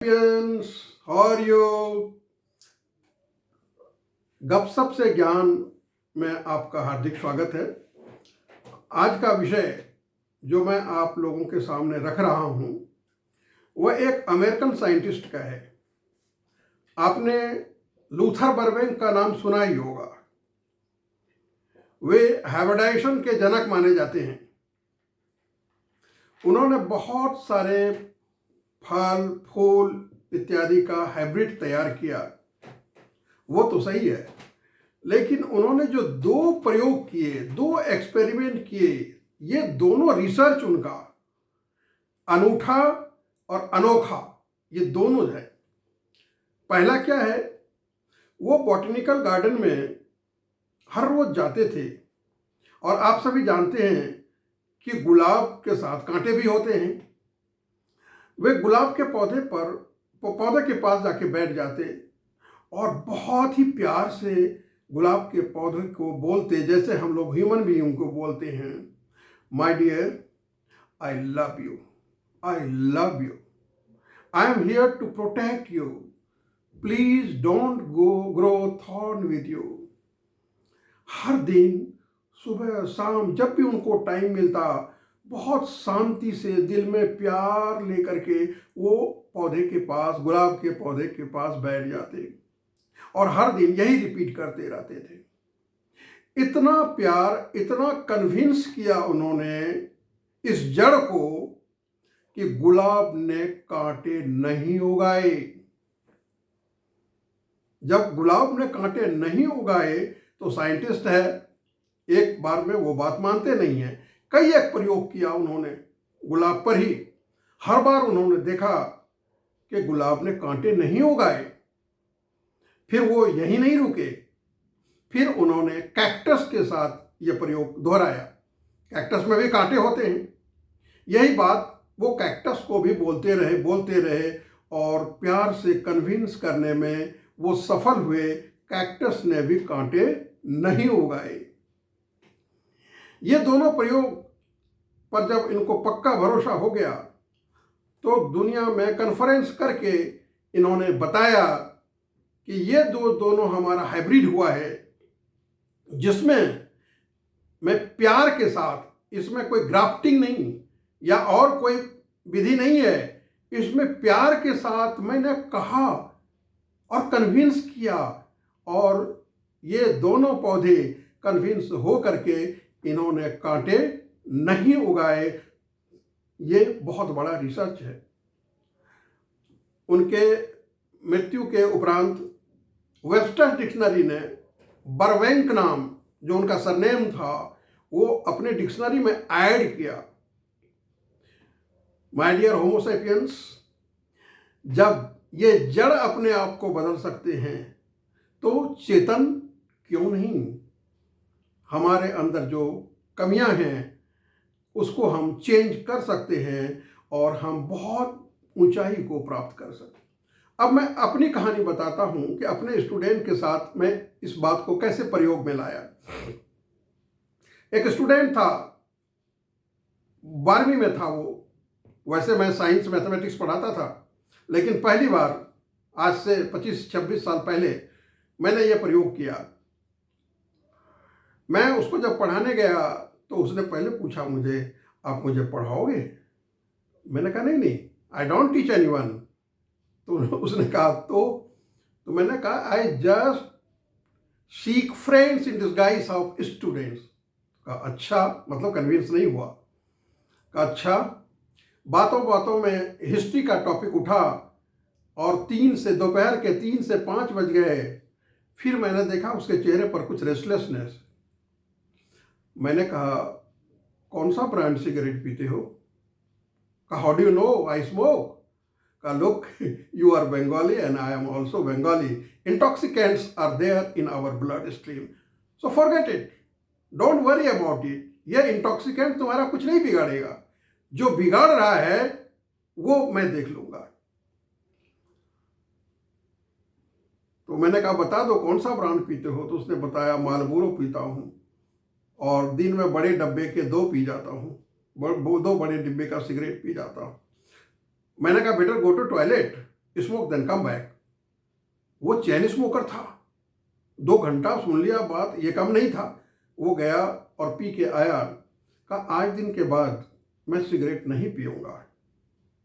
Friends, how are you? गपशप से ज्ञान में आपका हार्दिक स्वागत है। आज का विषय जो मैं आप लोगों के सामने रख रहा हूं वह एक अमेरिकन साइंटिस्ट का है। आपने लूथर बर्बैंक का नाम सुना ही होगा। वे हाइब्रिडाइजेशन के जनक माने जाते हैं। उन्होंने बहुत सारे फल फूल इत्यादि का हाइब्रिड तैयार किया, वो तो सही है, लेकिन उन्होंने जो दो प्रयोग किए, दो एक्सपेरिमेंट किए, ये दोनों रिसर्च उनका अनूठा और अनोखा, ये दोनों है। पहला क्या है, वो बॉटनिकल गार्डन में हर रोज जाते थे और आप सभी जानते हैं कि गुलाब के साथ कांटे भी होते हैं। वे गुलाब के पौधे के पास जाके बैठ जाते और बहुत ही प्यार से गुलाब के पौधे को बोलते, जैसे हम लोग ह्यूमन बीइंग को बोलते हैं, my dear, I love you, I love you, I am here to protect you, please don't grow thorn with you. हर दिन सुबह शाम जब भी उनको टाइम मिलता, बहुत शांति से दिल में प्यार लेकर के वो पौधे के पास, गुलाब के पौधे के पास बैठ जाते और हर दिन यही रिपीट करते रहते थे। इतना प्यार, इतना कन्विंस किया उन्होंने इस जड़ को कि गुलाब ने कांटे नहीं उगाए। जब गुलाब ने कांटे नहीं उगाए तो साइंटिस्ट है, एक बार में वो बात मानते नहीं है। कई एक प्रयोग किया उन्होंने गुलाब पर ही। हर बार उन्होंने देखा कि गुलाब ने कांटे नहीं उगाए। फिर वो यही नहीं रुके, फिर उन्होंने कैक्टस के साथ ये प्रयोग दोहराया। कैक्टस में भी कांटे होते हैं। यही बात वो कैक्टस को भी बोलते रहे और प्यार से कन्विंस करने में वो सफल हुए। कैक्टस ने भी कांटे नहीं उगाए। ये दोनों प्रयोग पर जब इनको पक्का भरोसा हो गया तो दुनिया में कॉन्फ्रेंस करके इन्होंने बताया कि ये दोनों हमारा हाइब्रिड हुआ है, जिसमें मैं प्यार के साथ, इसमें कोई ग्राफ्टिंग नहीं या और कोई विधि नहीं है, इसमें प्यार के साथ मैंने कहा और कन्विंस किया और ये दोनों पौधे कन्विंस हो करके इन्होंने कांटे नहीं उगाए। ये बहुत बड़ा रिसर्च है। उनके मृत्यु के उपरांत वेबस्टर डिक्शनरी ने बर्बैंक नाम, जो उनका सरनेम था, वो अपने डिक्शनरी में ऐड किया। माय डियर होमो सैपियंस, जब ये जड़ अपने आप को बदल सकते हैं तो चेतन क्यों नहीं? हमारे अंदर जो कमियां हैं उसको हम चेंज कर सकते हैं और हम बहुत ऊंचाई को प्राप्त कर सकते हैं। अब मैं अपनी कहानी बताता हूं कि अपने स्टूडेंट के साथ मैं इस बात को कैसे प्रयोग में लाया। एक स्टूडेंट था, 12वीं में था वो। वैसे मैं साइंस मैथमेटिक्स पढ़ाता था, लेकिन पहली बार आज से 25-26 साल पहले मैंने ये प्रयोग किया। मैं उसको जब पढ़ाने गया तो उसने पहले पूछा मुझे, आप मुझे पढ़ाओगे? मैंने कहा नहीं, आई डोंट टीच एनीवन। तो उसने कहा तो मैंने कहा I just seek friends in disguise of students. कहा अच्छा, मतलब कन्विंस नहीं हुआ। कहा अच्छा। बातों बातों में हिस्ट्री का टॉपिक उठा और दोपहर के 3 से 5 बज गए। फिर मैंने देखा उसके चेहरे पर कुछ रेस्टलेसनेस। मैंने कहा कौन सा ब्रांड सिगरेट पीते हो? कहा how do you know I smoke? कहा look, you are Bengali and I am also Bengali, intoxicants are there in our blood stream, so forget it, don't worry about it. ये इंटॉक्सिकेंट तुम्हारा कुछ नहीं बिगाड़ेगा, जो बिगाड़ रहा है वो मैं देख लूंगा। तो मैंने कहा बता दो कौन सा ब्रांड पीते हो? तो उसने बताया मार्लबोरो पीता हूँ और दिन में बड़े डब्बे के 2 पी जाता हूँ, 2 बड़े डिब्बे का सिगरेट पी जाता हूँ। मैंने कहा better go to toilet. Smoke then come back. वो चैन स्मोकर था, 2 घंटा सुन लिया बात, ये कम नहीं था। वो गया और पी के आया, कहा आज दिन के बाद मैं सिगरेट नहीं पीऊँगा।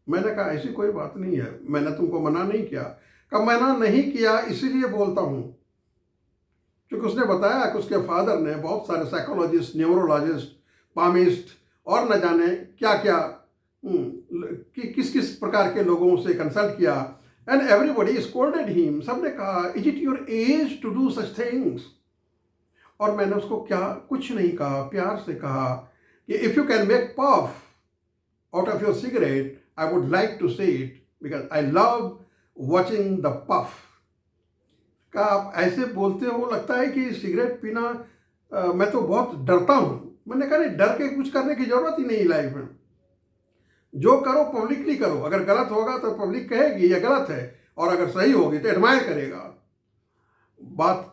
मैंने कहा ऐसी कोई बात नहीं है, मैंने तुमको मना नहीं किया। कहा मना नहीं किया इसीलिए बोलता हूँ, क्योंकि उसने बताया कि उसके फादर ने बहुत सारे साइकोलॉजिस्ट, न्यूरोलॉजिस्ट, पामिस्ट और न जाने क्या क्या कि किस किस प्रकार के लोगों से कंसल्ट किया। And everybody scolded him. सबने कहा is it your age to do such things. और मैंने उसको क्या कुछ नहीं कहा, प्यार से कहा कि if you can make puff out of your cigarette, I would like to see it because I love watching the puff। का आप ऐसे बोलते हो, लगता है कि सिगरेट पीना मैं तो बहुत डरता हूँ। मैंने कहा नहीं, डर के कुछ करने की जरूरत ही नहीं लाइफ में। जो करो पब्लिकली करो, अगर गलत होगा तो पब्लिक कहेगी ये गलत है, और अगर सही होगी तो एडमायर करेगा। बात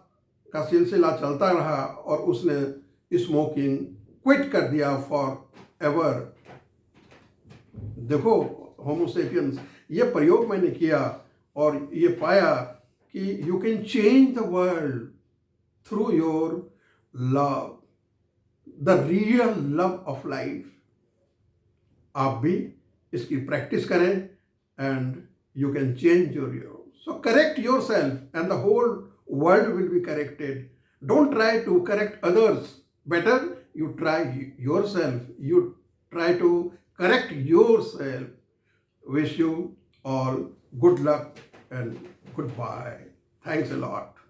का सिलसिला चलता रहा और उसने स्मोकिंग क्विट कर दिया फॉर एवर। देखो होमोसेपियंस, ये प्रयोग मैंने किया और ये पाया कि you can change the world through your love, the real love of life. आप भी इसकी प्रैक्टिस करें and you can change your so correct your self and the whole world will be corrected. Don't try to correct others, better you try yourself, you try to correct yourself. Wish you all good luck and goodbye. Thanks a lot.